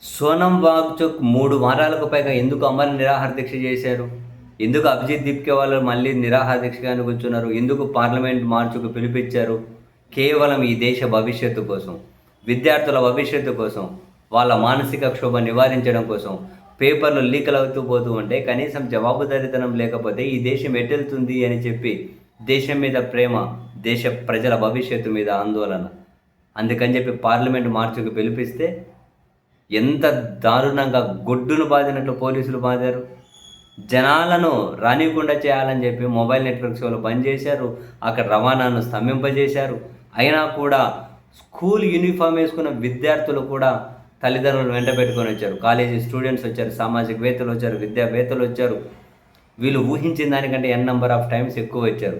సోనం వాంగ్‌చుక్ 3 వారాలకు పైగా ఎందుకు అమర నిరాహార దీక్ష చేశారు? ఎందుకు అభిజిత్ దీప్కే వాళ్ళు మళ్ళీ నిరాహార దీక్షగానే కూర్చున్నారు? ఎందుకు పార్లమెంట్ మార్చుకు పిలిపిచ్చారు? కేవలం ఈ దేశ భవిష్యత్తు కోసం, విద్యార్థుల భవిష్యత్తు కోసం, వాళ్ళ మానసిక క్షోభ నివారించడం కోసం పేపర్‌లు లీకులవుతూ పోతూ ఉంటే కనీసం జవాబుదారీతనం లేకపోతే ఈ దేశం ఎటెళ్తుంది అని చెప్పి దేశం మీద ప్రేమ, దేశ ప్రజల భవిష్యత్తు మీద ఆందోళన. అందుకని చెప్పి పార్లమెంట్ మార్చుకు పిలిపిస్తే ఎంత దారుణంగా గొడ్డును బాదినట్లు పోలీసులు బాదారు. జనాలను రానీయకుండా చేయాలని చెప్పి మొబైల్ నెట్వర్క్స్ వాళ్ళు బంద్ చేశారు. అక్కడ రవాణాను స్తంభింపజేశారు. అయినా కూడా స్కూల్ యూనిఫామ్ వేసుకున్న విద్యార్థులు కూడా తల్లిదండ్రులు వెంట పెట్టుకొని వచ్చారు. కాలేజీ స్టూడెంట్స్ వచ్చారు, సామాజికవేత్తలు వచ్చారు, విద్యావేత్తలు వచ్చారు. వీళ్ళు ఊహించిన దానికంటే నెంబర్ ఆఫ్ టైమ్స్ ఎక్కువ వచ్చారు.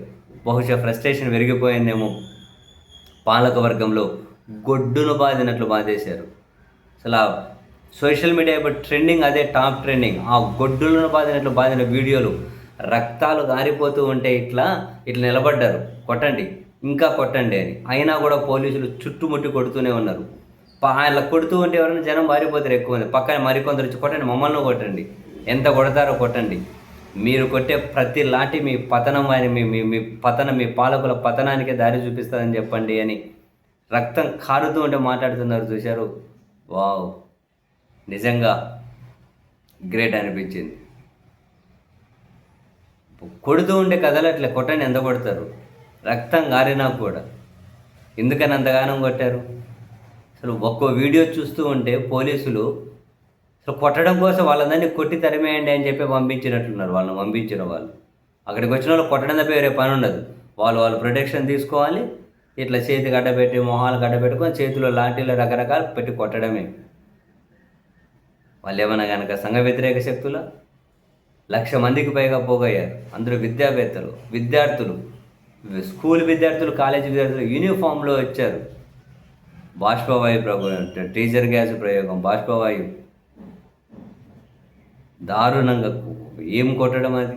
బహుశా ఫ్రస్ట్రేషన్ పెరిగిపోయిందేమో. పాలకవర్గంలో గొడ్డును బాదినట్లు బాధేశారు. అసలు సోషల్ మీడియా ఇప్పుడు ట్రెండింగ్, అదే టాప్ ట్రెండింగ్. ఆ గొడ్డులను బాదిన వీడియోలు, రక్తాలు గారిపోతూ ఉంటే ఇట్లా నిలబడ్డారు. కొట్టండి, ఇంకా కొట్టండి అని. అయినా కూడా పోలీసులు చుట్టుముట్టి కొడుతూనే ఉన్నారు. అలా కొడుతూ ఉంటే ఎవరైనా జనం మారిపోతారు ఎక్కువ మంది. పక్కన మరికొందరు వచ్చి కొట్టండి, మమ్మల్ని కొట్టండి, ఎంత కొడతారో కొట్టండి. మీరు కొట్టే ప్రతి లాంటి మీ పతనం అని మీ పాలకుల పతనానికే దారి చూపిస్తుందని చెప్పండి అని రక్తం కారుతూ ఉంటే మాట్లాడుతున్నారు. చూశారు? వావ్, నిజంగా గ్రేట్ అనిపించింది. కొడుతూ ఉండే కదలట్లే, కొట్టని ఎంత కొడతారు, రక్తం గారినా కూడా. ఎందుకని అంతగానం కొట్టారు? అసలు ఒక్కో వీడియో చూస్తూ ఉంటే పోలీసులు అసలు కొట్టడం కోసం వాళ్ళందరినీ కొట్టి తరిమేయండి అని చెప్పి పంపించినట్లున్నారు. వాళ్ళని పంపించిన వాళ్ళు అక్కడికి వచ్చిన వాళ్ళు కొట్టడం తప్ప వేరే పని ఉండదు. వాళ్ళు ప్రొటెక్షన్ తీసుకోవాలి. ఇట్లా చేతి గడ్డపెట్టి, మొహాలు గడ్డపెట్టుకొని చేతిలో లాఠీలు రకరకాలు పెట్టి కొట్టడమే. వాళ్ళు ఏమన్నా కనుక సంఘ వ్యతిరేక శక్తుల 1,00,000 మందికి పైగా పోగయ్యారు. అందరూ విద్యావేత్తలు, విద్యార్థులు, స్కూల్ విద్యార్థులు, కాలేజీ విద్యార్థులు యూనిఫామ్లో వచ్చారు. బాష్పవాయు టీజర్ గ్యాస్ ప్రయోగం, బాష్పవాయు దారుణంగా ఏం కొట్టడం అది.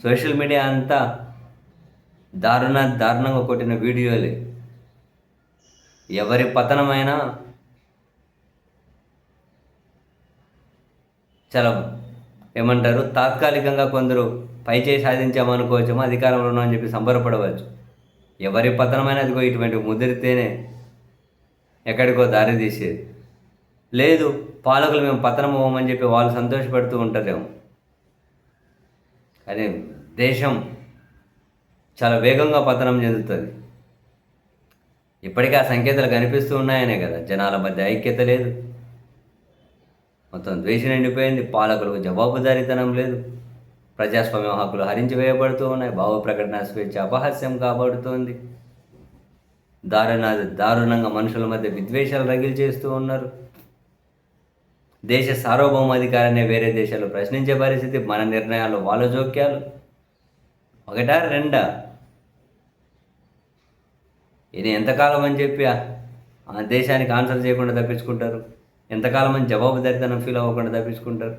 సోషల్ మీడియా అంతా దారుణంగా కొట్టిన వీడియోలే. ఎవరి పతనమైనా చాలా ఏమంటారు, తాత్కాలికంగా కొందరు పైచేయి సాధించామనుకోవచ్చేమో, అధికారంలో ఉన్నామని చెప్పి సంబరపడవచ్చు. ఎవరి పతనమైనా అదిగో ఇటువంటి ముదిరితేనే ఎక్కడికో దారి తీసేది. లేదు, పాలకులు మేము పతనం అవ్వమని చెప్పి వాళ్ళు సంతోషపడుతూ ఉంటారేమో. కానీ దేశం చాలా వేగంగా పతనం చెందుతుంది. ఇప్పటికీ ఆ సంకేతాలు కనిపిస్తూ ఉన్నాయనే కదా. జనాల మధ్య ఐక్యత లేదు, మొత్తం ద్వేషం నిండిపోయింది, పాలకులకు జవాబుదారీతనం లేదు, ప్రజాస్వామ్య హక్కులు హరించివేయబడుతూ ఉన్నాయి, భావ ప్రకటన స్వేచ్ఛ అపహాస్యం కాబడుతోంది. దారుణంగా మనుషుల మధ్య విద్వేషాలు రగిలి చేస్తూ ఉన్నారు. దేశ సార్వభౌమాధికారాన్ని వేరే దేశాలు ప్రశ్నించే పరిస్థితి, మన నిర్ణయాలు వాళ్ళ జోక్యాలు. ఒకటా రెండా? ఇది ఎంతకాలం అని చెప్పి ఆ దేశానికి ఆన్సర్ చేయకుండా తప్పించుకుంటారు? ఎంతకాలం అని జవాబుదారీతనం ఫీల్ అవ్వకుండా తప్పించుకుంటారు?